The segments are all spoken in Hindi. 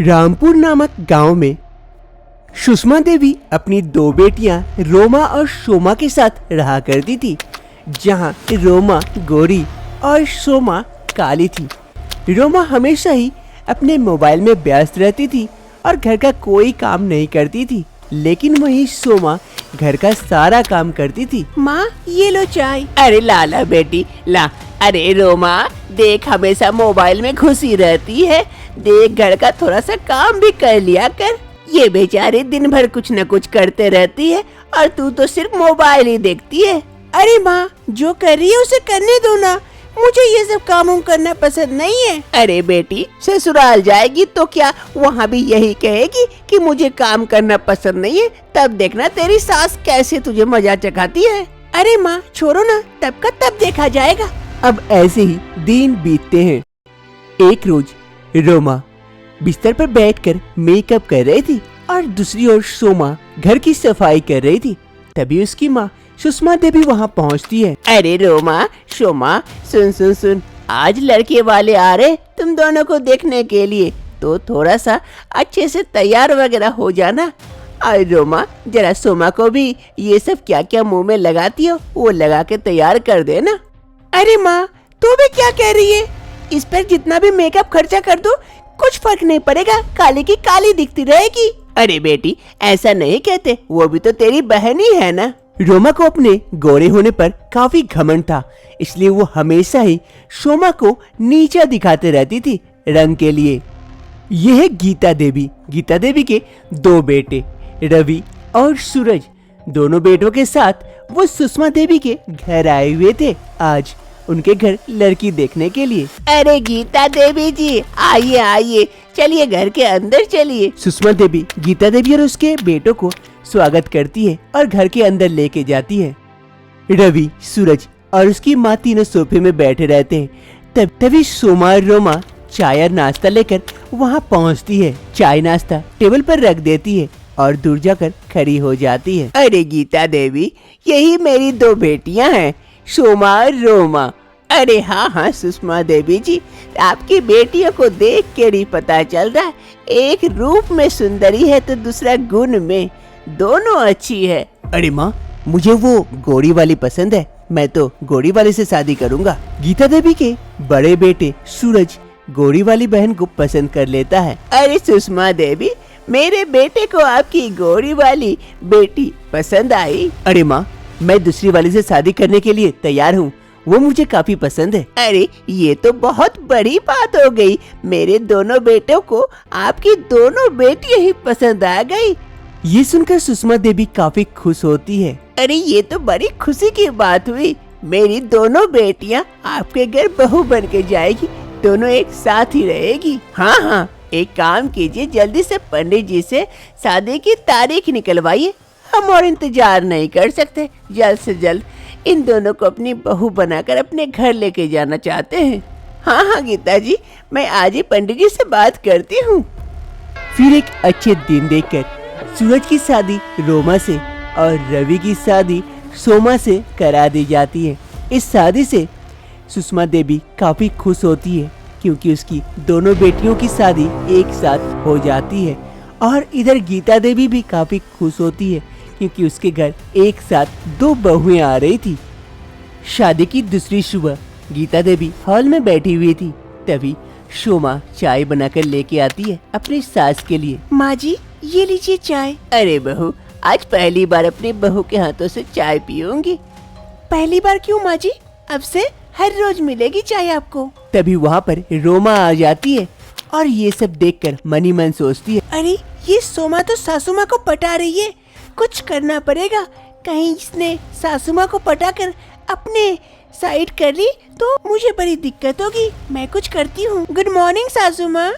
रामपुर नामक गांव में सुषमा देवी अपनी दो बेटियां रोमा और सोमा के साथ रहा करती थी। जहां रोमा गोरी और सोमा काली थी। रोमा हमेशा ही अपने मोबाइल में व्यस्त रहती थी और घर का कोई काम नहीं करती थी, लेकिन वही सोमा घर का सारा काम करती थी। माँ ये लो चाय। अरे लाला बेटी ला। अरे रोमा देख, हमेशा मोबाइल में घुसी रहती है। देख, घर का थोड़ा सा काम भी कर लिया कर। ये बेचारी दिन भर कुछ न कुछ करते रहती है और तू तो सिर्फ मोबाइल ही देखती है। अरे माँ, जो कर रही है उसे करने दो ना, मुझे ये सब काम करना पसंद नहीं है। अरे बेटी, ससुराल जाएगी तो क्या वहाँ भी यही कहेगी कि मुझे काम करना पसंद नहीं है? तब देखना तेरी सास कैसे तुझे मजा चखाती है। अरे माँ छोड़ो ना, तब का तब देखा जाएगा। अब ऐसे ही दिन बीतते हैं। एक रोज रोमा बिस्तर पर बैठकर मेकअप कर रही थी और दूसरी ओर सोमा घर की सफाई कर रही थी। तभी उसकी माँ सुषमा देवी वहाँ पहुँचती है। अरे रोमा, सोमा, सुन सुन सुन, आज लड़के वाले आ रहे तुम दोनों को देखने के लिए, तो थोड़ा सा अच्छे से तैयार वगैरह हो जाना। और रोमा, जरा सोमा को भी ये सब क्या क्या मुंह में लगाती हो वो लगा के तैयार कर देना। अरे माँ, तू भी क्या कह रही है? इस पर जितना भी मेकअप खर्चा कर दो कुछ फर्क नहीं पड़ेगा, काली की काली दिखती रहेगी। अरे बेटी, ऐसा नहीं कहते, वो भी तो तेरी बहन ही है ना। रोमा को अपने गोरे होने पर काफी घमंड था, इसलिए वो हमेशा ही सोमा को नीचा दिखाते रहती थी रंग के लिए। यह है गीता देवी। गीता देवी के दो बेटे रवि और सूरज। दोनों बेटों के साथ वो सुषमा देवी के घर आए हुए थे आज उनके घर लड़की देखने के लिए। अरे गीता देवी जी, आइए आइए, चलिए घर के अंदर चलिए। सुषमा देवी गीता देवी और उसके बेटों को स्वागत करती है और घर के अंदर लेके जाती है। रवि, सूरज और उसकी माँ तीनों सोफे में बैठे रहते हैं। तभी सोमा और रोमा चाय और नाश्ता लेकर वहाँ पहुँचती है। चाय नाश्ता टेबल पर रख देती है और दूर जाकर खड़ी हो जाती है। अरे गीता देवी, यही मेरी दो बेटियां हैं, सोमा और रोमा। अरे हाँ हाँ सुषमा देवी जी, आपकी बेटियों को देख के ही पता चल रहा है, एक रूप में सुंदरी है तो दूसरा गुण में, दोनों अच्छी है। अरे माँ, मुझे वो गोरी वाली पसंद है, मैं तो गोरी वाले से शादी करूँगा। गीता देवी के बड़े बेटे सूरज गोरी वाली बहन को पसंद कर लेता है। अरे सुषमा देवी, मेरे बेटे को आपकी गोरी वाली बेटी पसंद आई। अरे माँ, मैं दूसरी वाली से शादी करने के लिए तैयार हूँ, वो मुझे काफी पसंद है। अरे ये तो बहुत बड़ी बात हो गई, मेरे दोनों बेटों को आपकी दोनों बेटियां ही पसंद आ गई। ये सुनकर सुषमा देवी काफी खुश होती है। अरे ये तो बड़ी खुशी की बात हुई, मेरी दोनों बेटियां आपके घर बहू बन के जाएगी, दोनों एक साथ ही रहेगी। हाँ हाँ, एक काम कीजिए, जल्दी से पंडित जी से शादी की तारीख निकलवाइए, हम और इंतजार नहीं कर सकते। जल्द से जल्द इन दोनों को अपनी बहू बनाकर अपने घर लेके जाना चाहते हैं। हाँ हाँ गीता जी, मैं आज ही पंडित जी से बात करती हूँ। फिर एक अच्छे दिन देखकर सूरज की शादी रोमा से और रवि की शादी सोमा से करा दी जाती है। इस शादी से सुषमा देवी काफी खुश होती है क्योंकि उसकी दोनों बेटियों की शादी एक साथ हो जाती है। और इधर गीता देवी भी काफी खुश होती है क्योंकि उसके घर एक साथ दो बहुएं आ रही थी। शादी की दूसरी सुबह गीता देवी हॉल में बैठी हुई थी। तभी सोमा चाय बनाकर लेके आती है अपनी सास के लिए। माँ जी, ये लीजिए चाय। अरे बहू, आज पहली बार अपनी बहू के हाथों से चाय पीऊंगी। पहली बार क्यों माँ जी? अब से हर रोज मिलेगी चाय आपको। तभी वहाँ पर रोमा आ जाती है और ये सब देखकर मन ही मन सोचती है, अरे ये सोमा तो सासू माँ को पटा रही है, कुछ करना पड़ेगा। कहीं इसने सासू माँ को पटाकर अपने साइड कर ली तो मुझे बड़ी दिक्कत होगी। मैं कुछ करती हूँ। गुड मॉर्निंग सासू माँ।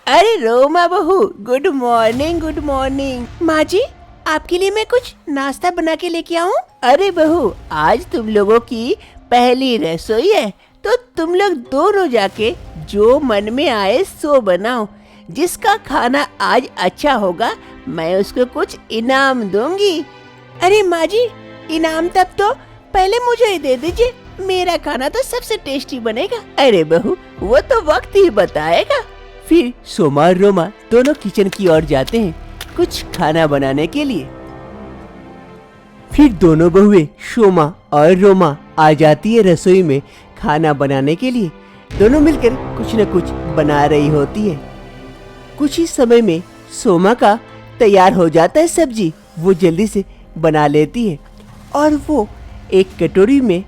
अरे रोमा बहू, गुड मॉर्निंग गुड मॉर्निंग। माँ जी, आपके लिए मैं कुछ नाश्ता बना के लेके आऊँ? अरे बहू, आज तुम लोगों की पहली रसोई है तो तुम लोग दोनों जाके जो मन में आए सो बनाओ। जिसका खाना आज अच्छा होगा मैं उसको कुछ इनाम दूंगी। अरे माँ जी, इनाम तब तो पहले मुझे ही दे दीजिए, मेरा खाना तो सबसे टेस्टी बनेगा। अरे बहू, वो तो वक्त ही बताएगा। फिर सोमा और रोमा दोनों किचन की ओर जाते हैं कुछ खाना बनाने के लिए। फिर दोनों बहुएं सोमा और रोमा आ जाती है रसोई में खाना बनाने के लिए। दोनों मिलकर कुछ न कुछ बना रही होती है। कुछ ही समय में सोमा का तैयार हो जाता है सब्जी। वो जल्दी से बना लेती है और वो एक कटोरी में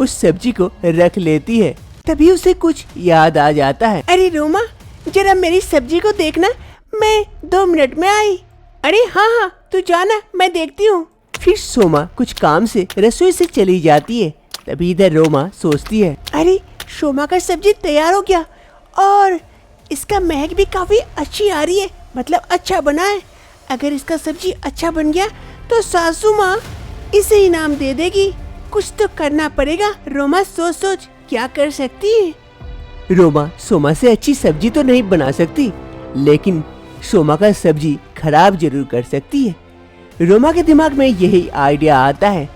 उस सब्जी को रख लेती है। तभी उसे कुछ याद आ जाता है। अरे रोमा, जरा मेरी सब्जी को देखना, मैं 2 मिनट में आई। अरे हाँ हाँ, तू जाना, मैं देखती हूँ। फिर सोमा कुछ काम से रसोई से चली जाती है। तभी इधर रोमा सोचती है, अरे सोमा का सब्जी तैयार हो गया और इसका महक भी काफी अच्छी आ रही है, मतलब अच्छा बना है। अगर इसका सब्जी अच्छा बन गया तो सासू माँ इसे इनाम दे देगी। कुछ तो करना पड़ेगा। रोमा सोच सोच क्या कर सकती है। रोमा सोमा से अच्छी सब्जी तो नहीं बना सकती, लेकिन सोमा का सब्जी खराब जरूर कर सकती है। रोमा के दिमाग में यही आइडिया आता है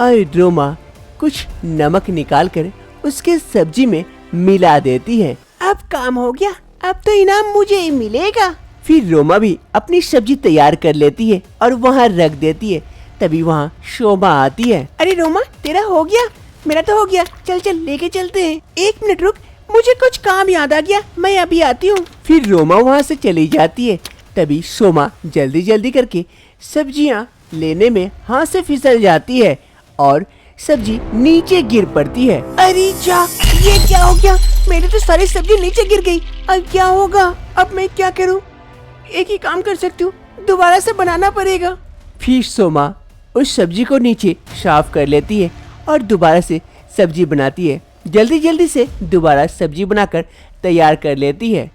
और रोमा कुछ नमक निकालकर उसके सब्जी में मिला देती है। अब काम हो गया, अब तो इनाम मुझे ही मिलेगा। फिर रोमा भी अपनी सब्जी तैयार कर लेती है और वहाँ रख देती है। तभी वहाँ शोभा आती है। अरे रोमा, तेरा हो गया? मेरा तो हो गया। चल चल लेके चलते हैं। 1 मिनट रुक, मुझे कुछ काम याद आ गया, मैं अभी आती हूँ। फिर रोमा वहाँ से चली जाती है। तभी सोमा जल्दी जल्दी करके सब्जियाँ लेने में हाथ से फिसल जाती है और सब्जी नीचे गिर पड़ती है। अरे जा, ये क्या हो गया? मेरी तो सारी सब्जी नीचे गिर गई। अब क्या होगा? अब मैं क्या करूँ? एक ही काम कर सकती हूँ, दोबारा से बनाना पड़ेगा। फिर सोमा उस सब्जी को नीचे साफ कर लेती है और दोबारा से सब्जी बनाती है। जल्दी जल्दी से दोबारा सब्जी बनाकर तैयार कर लेती है।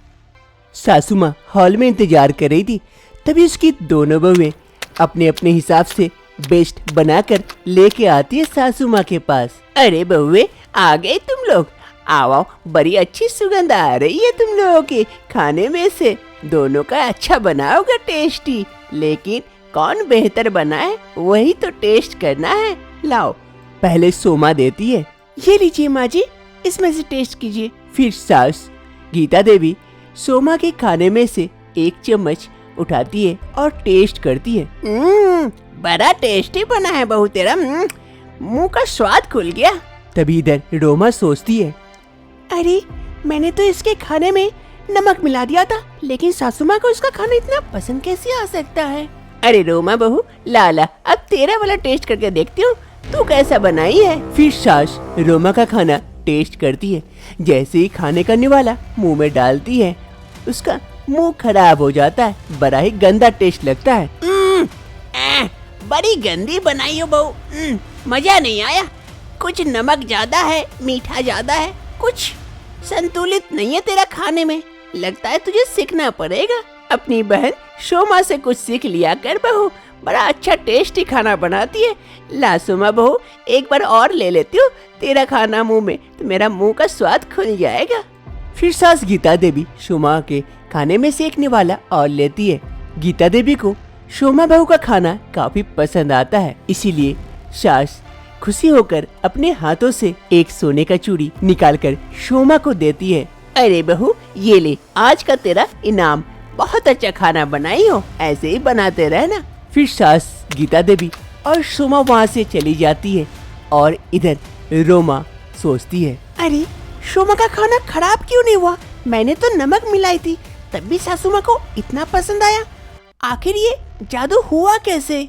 सासू माँ हॉल में इंतजार कर रही थी। तभी उसकी दोनों बहुएं अपने अपने हिसाब से बेस्ट बनाकर लेके आती है सासू माँ के पास। अरे बहुए, आ गए तुम लोग? आओ आओ, बड़ी अच्छी सुगंध आ रही है तुम लोगों के खाने में से। दोनों का अच्छा बना होगा, टेस्टी। लेकिन कौन बेहतर बनाए वही तो टेस्ट करना है। लाओ। पहले सोमा देती है। ये लीजिए माँ जी, इसमें से टेस्ट कीजिए। फिर सास गीता देवी सोमा के खाने में से 1 चम्मच उठाती है और टेस्ट करती है। बड़ा टेस्टी बना है बहू तेरा। मुंह का स्वाद खुल गया। तभी इधर रोमा सोचती है, अरे मैंने तो इसके खाने में नमक मिला दिया था, लेकिन सासू माँ को इसका खाना इतना पसंद कैसे आ सकता है? अरे रोमा बहू, लाला अब तेरा वाला टेस्ट करके देखती हूँ तू कैसा बनाई है। फिर सास रोमा का खाना टेस्ट करती है। जैसे ही खाने करने वाला मुंह में डालती है, उसका मुंह खराब हो जाता है। बड़ा ही गंदा टेस्ट लगता है। बड़ी गंदी बनाई हो बहू। मजा नहीं आया। कुछ नमक ज्यादा है, मीठा ज्यादा है, कुछ संतुलित नहीं है तेरा खाने में। लगता है तुझे सीखना पड़ेगा। अपनी बहन सोमा से कुछ सीख लिया कर बहू। बड़ा अच्छा टेस्टी खाना बनाती है। ला सोमा बहू, एक बार और ले लेती हूँ तेरा खाना मुंह में, तो मेरा मुंह का स्वाद खुल जाएगा। फिर सास गीता देवी सोमा के खाने में से एक निवाला और लेती है। गीता देवी को सोमा बहू का खाना काफी पसंद आता है, इसीलिए सास खुशी होकर अपने हाथों से एक सोने का चूड़ी निकालकर सोमा को देती है। अरे बहू, ये ले, आज का तेरा इनाम। बहुत अच्छा खाना बनाई हो, ऐसे ही बनाते रहना। फिर सास गीता देवी और सोमा वहाँ से चली जाती है और इधर रोमा सोचती है, अरे सोमा का खाना खराब क्यों नहीं हुआ? मैंने तो नमक मिलाई थी, तब भी सासू माँ को इतना पसंद आया। आखिर ये जादू हुआ कैसे?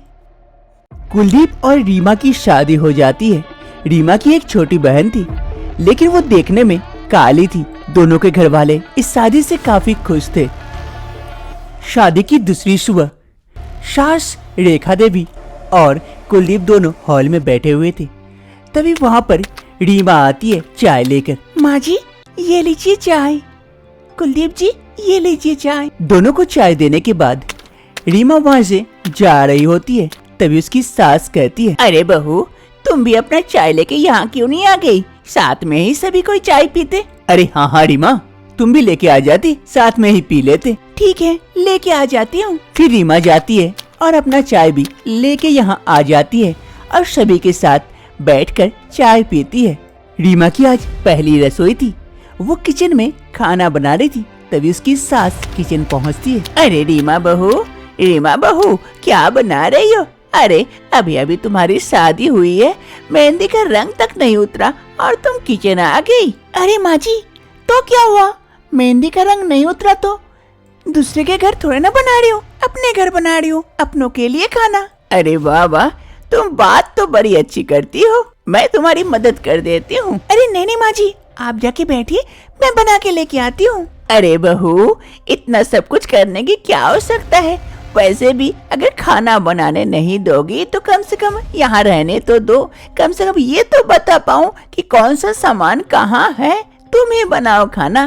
कुलदीप और रीमा की शादी हो जाती है। रीमा की एक छोटी बहन थी, लेकिन वो देखने में काली थी। दोनों के घर वाले इस शादी से काफी खुश थे। शादी की दूसरी सुबह सास रेखा देवी और कुलदीप दोनों हॉल में बैठे हुए थे। तभी वहाँ पर रीमा आती है चाय लेकर। माँ जी, ये लीजिए चाय। कुलदीप जी, ये लीजिए चाय। दोनों को चाय देने के बाद रीमा वहाँ से जा रही होती है। तभी उसकी सास कहती है, अरे बहू, तुम भी अपना चाय लेके यहाँ क्यों नहीं आ गई? साथ में ही सभी कोई चाय पीते। अरे हाँ हाँ रीमा, तुम भी लेके आ जाती, साथ में ही पी लेते। ठीक है, लेके आ जाती हूँ। फिर रीमा जाती है और अपना चाय भी लेके यहाँ आ जाती है और सभी के साथ बैठकर चाय पीती है। रीमा की आज पहली रसोई थी। वो किचन में खाना बना रही थी। तभी उसकी सास किचन पहुंचती है। अरे रीमा बहू क्या बना रही हो? अरे अभी अभी तुम्हारी शादी हुई है, मेहंदी का रंग तक नहीं उतरा और तुम किचन आ गई। अरे माँ जी, तो क्या हुआ? मेहंदी का रंग नहीं उतरा तो दूसरे के घर थोड़े ना बना रही हूँ, अपने घर बना रही हूँ, अपनों के लिए खाना। अरे वाह वाह, तुम बात तो बड़ी अच्छी करती हो, मैं तुम्हारी मदद कर देती हूँ। अरे नहीं माँ जी, आप जाके बैठिए, मैं बना के लेके आती हूँ। अरे बहू, इतना सब कुछ करने की क्या आवश्यकता है? वैसे भी अगर खाना बनाने नहीं दोगी तो कम से कम यहाँ रहने तो दो, कम से कम ये तो बता पाऊँ कि कौन सा सामान कहाँ है। तुम ही बनाओ खाना।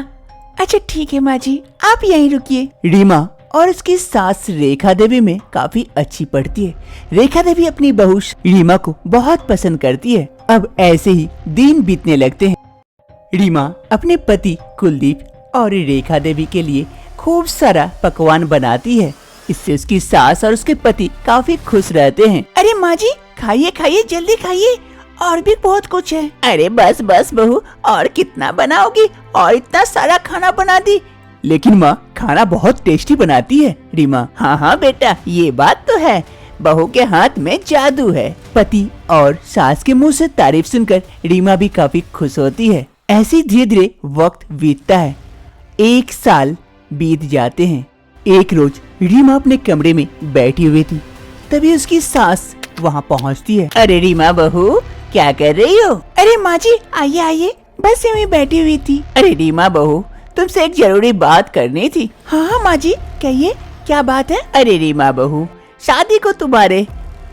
अच्छा ठीक है माँ जी, आप यहीं रुकिए। रीमा और उसकी सास रेखा देवी में काफी अच्छी पड़ती है। रेखा देवी अपनी बहू रीमा को बहुत पसंद करती है। अब ऐसे ही दिन बीतने लगते हैं। रीमा अपने पति कुलदीप और रेखा देवी के लिए खूब सारा पकवान बनाती है। इससे उसकी सास और उसके पति काफी खुश रहते हैं। अरे माँ जी, खाइए खाइए, जल्दी खाइए, और भी बहुत कुछ है। अरे बस बस बहू, और कितना बनाओगी? और इतना सारा खाना बना दी। लेकिन माँ, खाना बहुत टेस्टी बनाती है रीमा। हाँ बेटा, ये बात तो है, बहू के हाथ में जादू है। पति और सास के मुंह से तारीफ सुनकर रीमा भी काफी खुश होती है। ऐसे धीरे धीरे वक्त बीतता है। 1 साल बीत जाते हैं। एक रोज रीमा अपने कमरे में बैठी हुई थी, तभी उसकी सास वहाँ पहुँचती है। अरे रीमा बहू, क्या कर रही हो? अरे माँ जी, आइए आइए, बस यूं ही बैठी हुई थी। अरे रीमा बहू, तुमसे एक जरूरी बात करनी थी। हाँ माँ जी, कहिए, क्या बात है? अरे रीमा बहू, शादी को तुम्हारे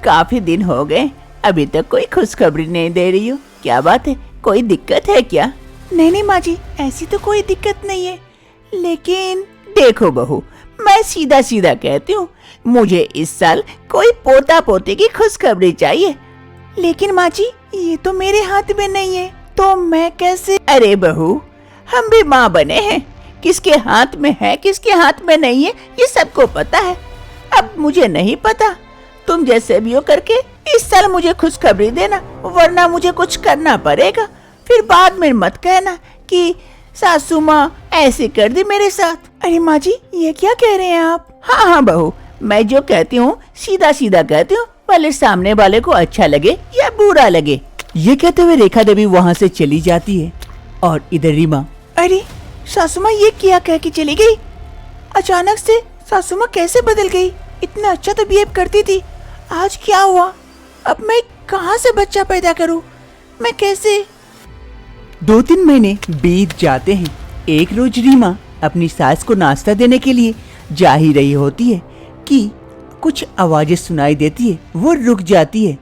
काफी दिन हो गए, अभी तक कोई खुशखबरी नहीं दे रही हो, क्या बात है? कोई दिक्कत है क्या? नहीं माँ जी, ऐसी तो कोई दिक्कत नहीं है, लेकिन देखो बहू, मैं सीधा सीधा कहती हूँ, मुझे इस साल कोई पोता पोती की खुशखबरी चाहिए। लेकिन माँ जी, ये तो मेरे हाथ में नहीं है, तो मैं कैसे? अरे बहू, हम भी माँ बने हैं, किसके हाथ में है किसके हाथ में नहीं है ये सबको पता है। अब मुझे नहीं पता, तुम जैसे भी हो करके इस साल मुझे खुशखबरी देना, वरना मुझे कुछ करना पड़ेगा। फिर बाद में मत कहना कि सासू माँ ऐसे कर दी मेरे साथ। अरे माँ जी, ये क्या कह रहे हैं आप? हाँ बहू, मैं जो कहती हूँ सीधा सीधा कहती हूँ, भले सामने वाले को अच्छा लगे या बुरा लगे। ये कहते हुए रेखा देवी वहाँ से चली जाती है और इधर रीमा। अरे सासू माँ ये क्या कह के चली गई? अचानक से सासू माँ कैसे बदल गई? इतना अच्छा तो बिहेव करती थी, आज क्या हुआ? अब मैं कहाँ से बच्चा पैदा करूँ? मैं कैसे? 2-3 महीने बीत जाते हैं। एक रोज रीमा अपनी सास को नाश्ता देने के लिए जा ही रही होती है कि कुछ आवाजें सुनाई देती है। वो रुक जाती है।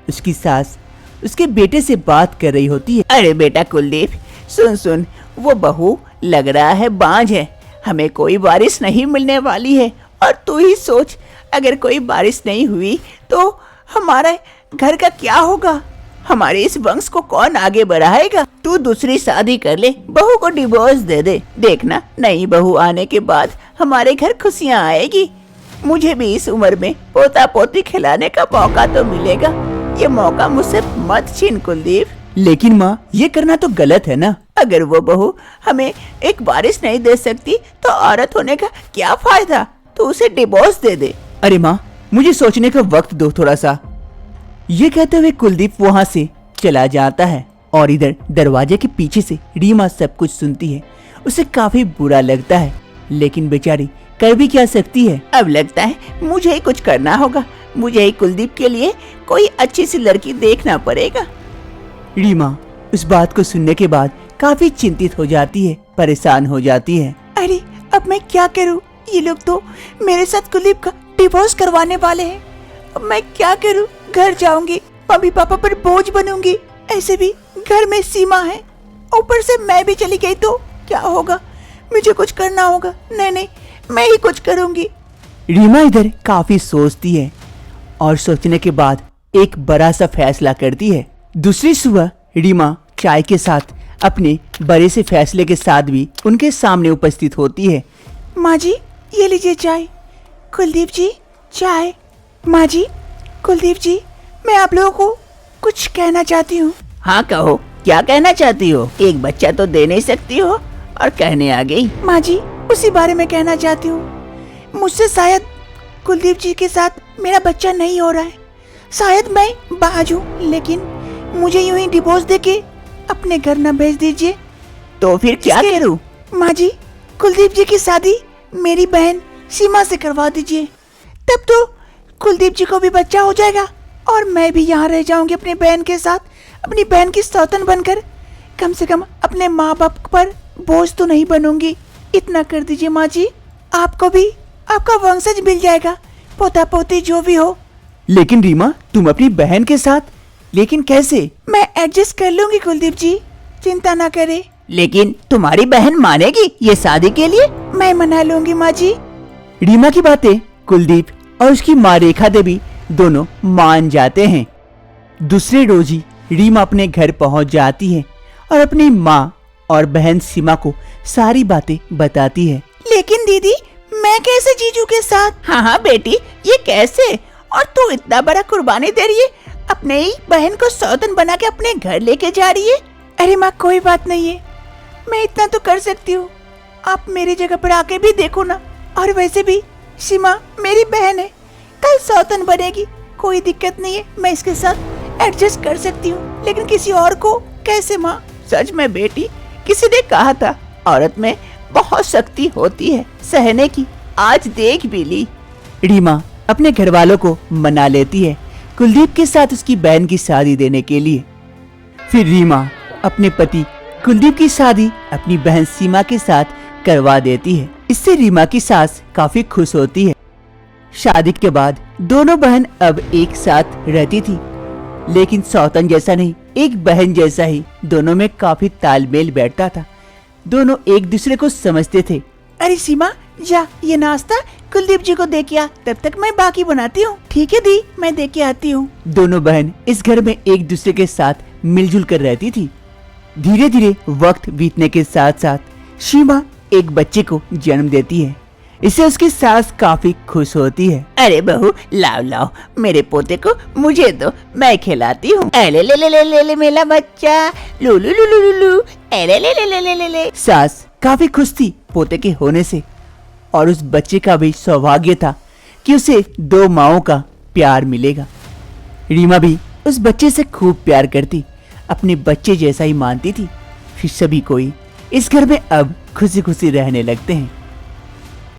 उसकी सास उसके बेटे से बात कर रही होती है। अरे बेटा कुलदीप, सुन, वो बहू लग रहा है बांझ है, हमें कोई बारिश नहीं मिलने वाली है। और तू ही सोच, अगर कोई बारिश नहीं हुई तो हमारे घर का क्या होगा? हमारे इस वंश को कौन आगे बढ़ाएगा? तू दूसरी शादी कर ले, बहू को डिवोर्स दे दे। देखना, नई बहू आने के बाद हमारे घर खुशियाँ आएगी। मुझे भी इस उम्र में पोता पोती खिलाने का मौका तो मिलेगा। ये मौका मुझसे मत छीन कुलदीप। लेकिन माँ, ये करना तो गलत है ना। अगर वो बहू हमें एक बारिश नहीं दे सकती तो औरत होने का क्या फायदा? तो उसे डिवोर्स दे दे। अरे माँ, मुझे सोचने का वक्त दो थोड़ा सा। ये कहते हुए कुलदीप वहाँ से चला जाता है और इधर दरवाजे के पीछे से रीमा सब कुछ सुनती है। उसे काफी बुरा लगता है, लेकिन बेचारी कर भी क्या सकती है। अब लगता है मुझे ही कुछ करना होगा, मुझे ही कुलदीप के लिए कोई अच्छी सी लड़की देखना पड़ेगा। रीमा उस बात को सुनने के बाद काफी चिंतित हो जाती है, परेशान हो जाती है। अरे अब मैं क्या करूं? ये लोग तो मेरे साथ कुलदीप का डिवोर्स करवाने वाले हैं। अब मैं क्या करूं? घर जाऊंगी, मम्मी पापा पर बोझ बनूंगी। ऐसे भी घर में सीमा है, ऊपर से मैं भी चली गई तो क्या होगा? मुझे कुछ करना होगा। नहीं, मैं ही कुछ करूंगी। रीमा इधर काफी सोचती है और सोचने के बाद एक बड़ा सा फैसला करती है। दूसरी सुबह रीमा चाय के साथ अपने बड़े से फैसले के साथ भी उनके सामने उपस्थित होती है। माँ जी, ये लीजिए चाय। कुलदीप जी, चाय। माँ जी, कुलदीप जी, मैं आप लोगों को कुछ कहना चाहती हूँ। हाँ कहो, क्या कहना चाहती हो? एक बच्चा तो दे नहीं सकती हो और कहने आ गई। माँ जी, उसी बारे में कहना चाहती हूँ। मुझसे शायद कुलदीप जी के साथ मेरा बच्चा नहीं हो रहा है। शायद मैं बाज हूँ, लेकिन मुझे यूं ही डिवोर्स देके अपने घर न भेज दीजिए। तो फिर क्या करूँ? माँ जी, कुलदीप जी की शादी मेरी बहन सीमा से करवा दीजिए। तब तो कुलदीप जी को भी बच्चा हो जाएगा और मैं भी यहाँ रह जाऊंगी अपनी बहन के साथ, अपनी बहन की सौतन बनकर। कम से कम अपने माँ बाप पर बोझ तो नहीं बनूंगी। इतना कर दीजिए माँ जी, आपको भी आपका वंशज मिल जाएगा, पोता पोती जो भी हो। लेकिन रीमा, तुम अपनी बहन के साथ, लेकिन कैसे? मैं एडजस्ट कर लूंगी कुलदीप जी, चिंता ना करे। लेकिन तुम्हारी बहन मानेगी ये शादी के लिए? मैं मना लूंगी माँ जी। रीमा की बातें कुलदीप और उसकी माँ रेखा देवी दोनों मान जाते हैं। दूसरे रोज ही रीमा अपने घर पहुंच जाती है और अपनी माँ और बहन सीमा को सारी बातें बताती है। लेकिन दीदी, मैं कैसे जीजू के साथ? हाँ हाँ बेटी, ये कैसे? और तू इतना बड़ा कुर्बानी दे रही है, अपने ही बहन को सौतन बना के अपने घर लेके जा रही है। अरे माँ, कोई बात नहीं है, मैं इतना तो कर सकती हूँ। आप मेरी जगह पर आके भी देखो ना। और वैसे भी सीमा मेरी बहन है, कल सौतन बनेगी, कोई दिक्कत नहीं है, मैं इसके साथ एडजस्ट कर सकती हूँ। लेकिन किसी और को कैसे माँ? सच में बेटी, किसी ने कहा था औरत में बहुत शक्ति होती है सहने की, आज देख भी ली। रीमा अपने घर वालों को मना लेती है कुलदीप के साथ उसकी बहन की शादी देने के लिए। फिर रीमा अपने पति कुलदीप की शादी अपनी बहन सीमा के साथ करवा देती है। इससे रीमा की सास काफी खुश होती है। शादी के बाद दोनों बहन अब एक साथ रहती थी, लेकिन सौतन जैसा नहीं, एक बहन जैसा ही दोनों में काफी तालमेल बैठता था। दोनों एक दूसरे को समझते थे। अरे सीमा, जा ये नाश्ता कुलदीप जी को दे के आ, तब तक मैं बाकी बनाती हूँ। ठीक है दी, मैं दे के आती हूँ। दोनों बहन इस घर में एक दूसरे के साथ मिलजुल कर रहती थी। धीरे धीरे वक्त बीतने के साथ साथ सीमा एक बच्चे को जन्म देती है। इससे उसकी सास काफी खुश होती है। अरे बहू, लाओ लाओ मेरे पोते को मुझे दो, मैं खिलाती हूँ। ले ले ले ले ले ले मेरा बच्चा, लू लू लू लू लू, ले ले ले ले ले ले ले। सास काफी खुश थी पोते के होने से, और उस बच्चे का भी सौभाग्य था कि उसे दो माओं का प्यार मिलेगा। रीमा भी उस बच्चे से खूब प्यार करती, अपने बच्चे जैसा ही मानती थी। फिर सभी कोई इस घर में अब खुशी खुशी रहने लगते हैं।